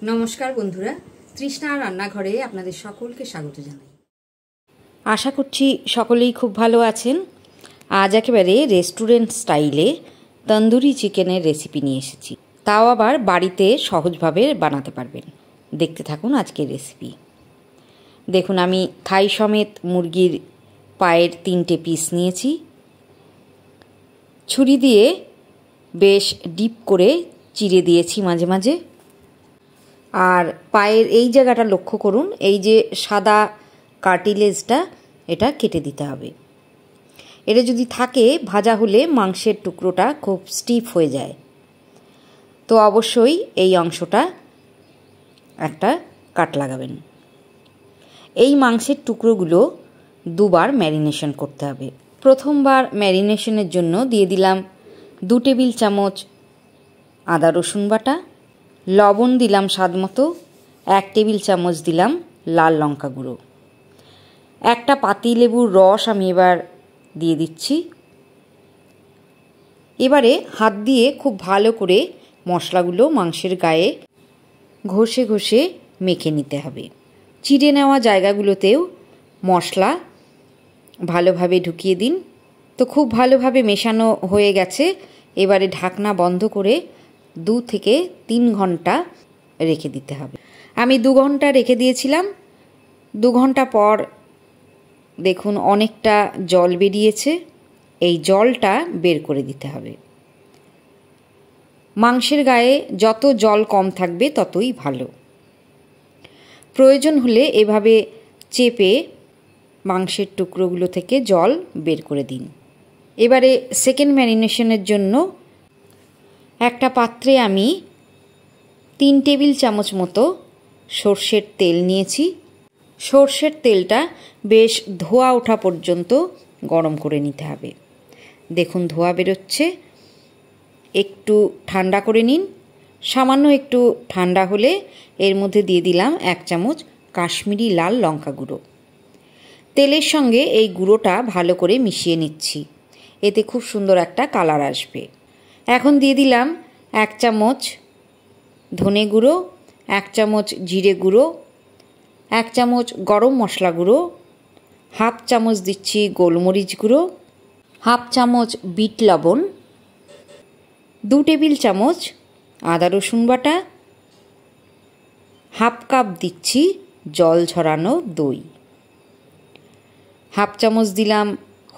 নমস্কার বন্ধুরা, তৃষ্ণা রান্নাঘরে আপনাদের সকলকে স্বাগত জানাই। আশা করছি সকলেই খুব ভালো আছেন। আজ একেবারে রেস্টুরেন্ট স্টাইলে তন্দুরি চিকেনের রেসিপি নিয়ে এসেছি, তাও আবার বাড়িতে সহজভাবে বানাতে পারবেন। দেখতে থাকুন আজকের রেসিপি। দেখুন, আমি থাই সমেত মুরগির পায়ের 3টে পিস নিয়েছি। ছুরি দিয়ে বেশ ডিপ করে চিড়ে দিয়েছি মাঝে মাঝে। আর পায়ের এই জায়গাটা লক্ষ্য করুন, এই যে সাদা কার্টিলেজটা, এটা কেটে দিতে হবে। এটা যদি থাকে ভাজা হলে মাংসের টুকরোটা খুব স্টিফ হয়ে যায়, তো অবশ্যই এই অংশটা একটা কাট লাগাবেন। এই মাংসের টুকরোগুলো দুবার ম্যারিনেশন করতে হবে। প্রথমবার ম্যারিনেশনের জন্য দিয়ে দিলাম 2 টেবিল চামচ আদা রসুন বাটা, লবণ দিলাম স্বাদ মতো, 1 টেবিল চামচ দিলাম লাল লঙ্কা গুঁড়ো, একটা পাতিলেবুর রস আমি এবার দিয়ে দিচ্ছি। এবারে হাত দিয়ে খুব ভালো করে মশলাগুলো মাংসের গায়ে ঘষে ঘষে মেখে নিতে হবে। চিড়ে নেওয়া জায়গাগুলোতেও মশলা ভালোভাবে ঢুকিয়ে দিন। তো খুব ভালোভাবে মেশানো হয়ে গেছে। এবারে ঢাকনা বন্ধ করে 2 থেকে 3 ঘন্টা রেখে দিতে হবে। আমি 2 ঘন্টা রেখে দিয়েছিলাম। 2 ঘন্টা পর দেখুন অনেকটা জল বেরিয়েছে। এই জলটা বের করে দিতে হবে। মাংসের গায়ে যত জল কম থাকবে ততই ভালো। প্রয়োজন হলে এভাবে চেপে মাংসের টুকরোগুলো থেকে জল বের করে দিন। এবারে সেকেন্ড ম্যারিনেশনের জন্য একটা পাত্রে আমি 3 টেবিল চামচ মতো সর্ষের তেল নিয়েছি। সর্ষের তেলটা বেশ ধোয়া ওঠা পর্যন্ত গরম করে নিতে হবে। দেখুন ধোয়া বেরোচ্ছে। একটু ঠান্ডা করে নিন। সামান্য একটু ঠান্ডা হলে এর মধ্যে দিয়ে দিলাম 1 চামচ কাশ্মীরি লাল লঙ্কা গুঁড়ো। তেলের সঙ্গে এই গুঁড়োটা ভালো করে মিশিয়ে নিচ্ছি, এতে খুব সুন্দর একটা কালার আসবে। এখন দিয়ে দিলাম 1 চামচ ধনে গুঁড়ো, 1 চামচ জিরে গুঁড়ো, 1 চামচ গরম মশলা গুঁড়ো, 1/2 চামচ দিচ্ছি গোলমরিচ গুঁড়ো, 1/2 চামচ বিট লবণ, 2 টেবিল চামচ আদা রসুন বাটা, 1/2 কাপ দিচ্ছি জল ঝরানো দই, 1/2 চামচ দিলাম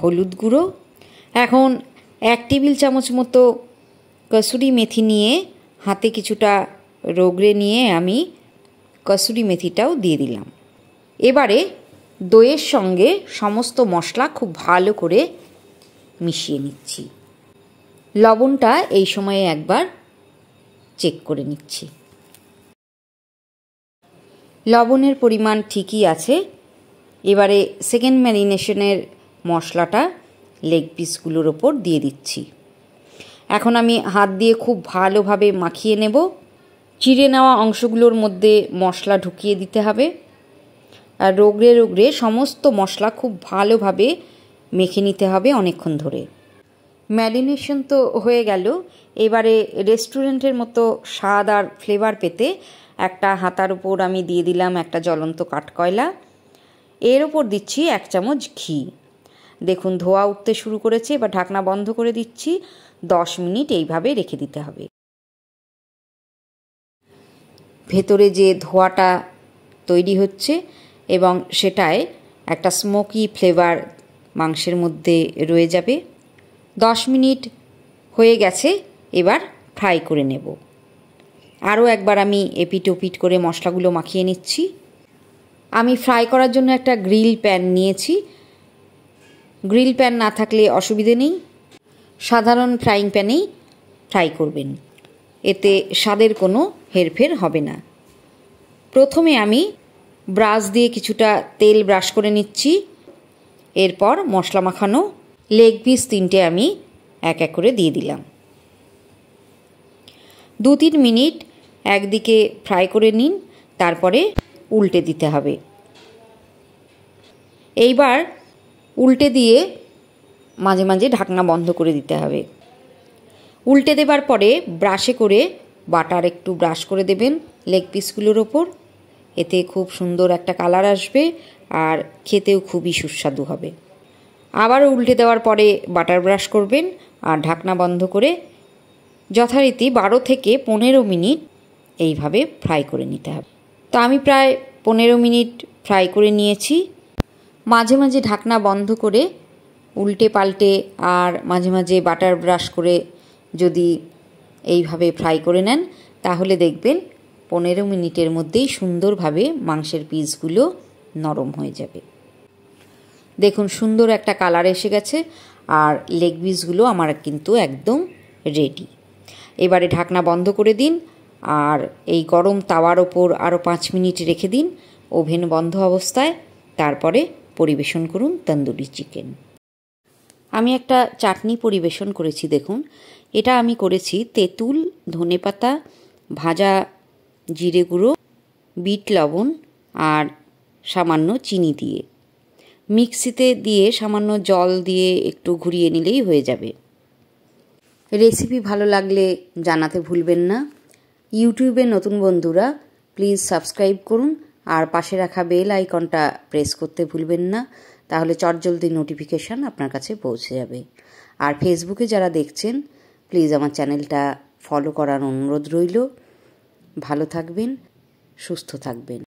হলুদ গুঁড়ো। এখন 1 টেবিল চামচ মতো কসুরি মেথি নিয়ে হাতে কিছুটা রগড়ে নিয়ে আমি কসুরি মেথিটাও দিয়ে দিলাম। এবারে দইয়ের সঙ্গে সমস্ত মশলা খুব ভালো করে মিশিয়ে নিচ্ছি। লবণটা এই সময়ে একবার চেক করে নিচ্ছি। লবণের পরিমাণ ঠিকই আছে। এবারে সেকেন্ড ম্যারিনেশনের মশলাটা লেগ পিসগুলোর ওপর দিয়ে দিচ্ছি। এখন আমি হাত দিয়ে খুব ভালোভাবে মাখিয়ে নেব। চিড়ে নেওয়া অংশগুলোর মধ্যে মশলা ঢুকিয়ে দিতে হবে। আর রগড়ে রগড়ে সমস্ত মশলা খুব ভালোভাবে মেখে নিতে হবে অনেকক্ষণ ধরে। ম্যারিনেশন তো হয়ে গেল। এবারে রেস্টুরেন্টের মতো স্বাদ আর ফ্লেভার পেতে একটা হাতার উপর আমি দিয়ে দিলাম একটা জ্বলন্ত কাঠকয়লা। এর ওপর দিচ্ছি 1 চামচ ঘি। দেখুন ধোঁয়া উঠতে শুরু করেছে। এবার ঢাকনা বন্ধ করে দিচ্ছি। 10 মিনিট এইভাবে রেখে দিতে হবে। ভেতরে যে ধোঁয়াটা তৈরি হচ্ছে এবং সেটায় একটা স্মোকি ফ্লেভার মাংসের মধ্যে রয়ে যাবে। 10 মিনিট হয়ে গেছে। এবার ফ্রাই করে নেব। আরও একবার আমি এপিট ওপিট করে মশলাগুলো মাখিয়ে নিচ্ছি। আমি ফ্রাই করার জন্য একটা গ্রিল প্যান নিয়েছি। গ্রিল প্যান না থাকলে অসুবিধে নেই, সাধারণ ফ্রাইং প্যানেই ফ্রাই করবেন, এতে স্বাদের কোনো হেরফের হবে না। প্রথমে আমি ব্রাশ দিয়ে কিছুটা তেল ব্রাশ করে নিচ্ছি। এরপর মশলা মাখানো লেগ পিস 3টে আমি এক এক করে দিয়ে দিলাম। 2-3 মিনিট একদিকে ফ্রাই করে নিন, তারপরে উল্টে দিতে হবে। এইবার উল্টে দিয়ে মাঝে মাঝে ঢাকনা বন্ধ করে দিতে হবে। উল্টে দেবার পরে ব্রাশে করে বাটার একটু ব্রাশ করে দেবেন লেগ পিসগুলোর ওপর। এতে খুব সুন্দর একটা কালার আসবে আর খেতেও খুবই সুস্বাদু হবে। আবারও উল্টে দেওয়ার পরে বাটার ব্রাশ করবেন আর ঢাকনা বন্ধ করে যথারীতি 12 থেকে 15 মিনিট এইভাবে ফ্রাই করে নিতে হবে। তো আমি প্রায় 15 মিনিট ফ্রাই করে নিয়েছি। মাঝে মাঝে ঢাকনা বন্ধ করে উল্টে পাল্টে আর মাঝে মাঝে বাটার ব্রাশ করে যদি এইভাবে ফ্রাই করে নেন তাহলে দেখবেন 15 মিনিটের মধ্যেই সুন্দরভাবে মাংসের পিসগুলো নরম হয়ে যাবে। দেখুন সুন্দর একটা কালার এসে গেছে আর লেগ পিসগুলো আমার কিন্তু একদম রেডি। এবারে ঢাকনা বন্ধ করে দিন আর এই গরম তাওয়ার ওপর আরও 5 মিনিট রেখে দিন ওভেন বন্ধ অবস্থায়। তারপরে পরিবেশন করুন তন্দুরি চিকেন। আমি একটা চাটনি পরিবেশন করেছি। দেখুন এটা আমি করেছি তেঁতুল, ধনেপাতা, ভাজা জিরে গুঁড়ো, বিট লবণ আর সামান্য চিনি দিয়ে। মিক্সিতে দিয়ে সামান্য জল দিয়ে একটু ঘুরিয়ে নিলেই হয়ে যাবে। রেসিপি ভালো লাগলে জানাতে ভুলবেন না। ইউটিউবে নতুন বন্ধুরা প্লিজ সাবস্ক্রাইব করুন আর পাশে রাখা বেল আইকনটা প্রেস করতে ভুলবেন না, তাহলে চটজলদি নোটিফিকেশান আপনার কাছে পৌঁছে যাবে। আর ফেসবুকে যারা দেখছেন প্লিজ আমার চ্যানেলটা ফলো করার অনুরোধ রইল। ভালো থাকবেন, সুস্থ থাকবেন।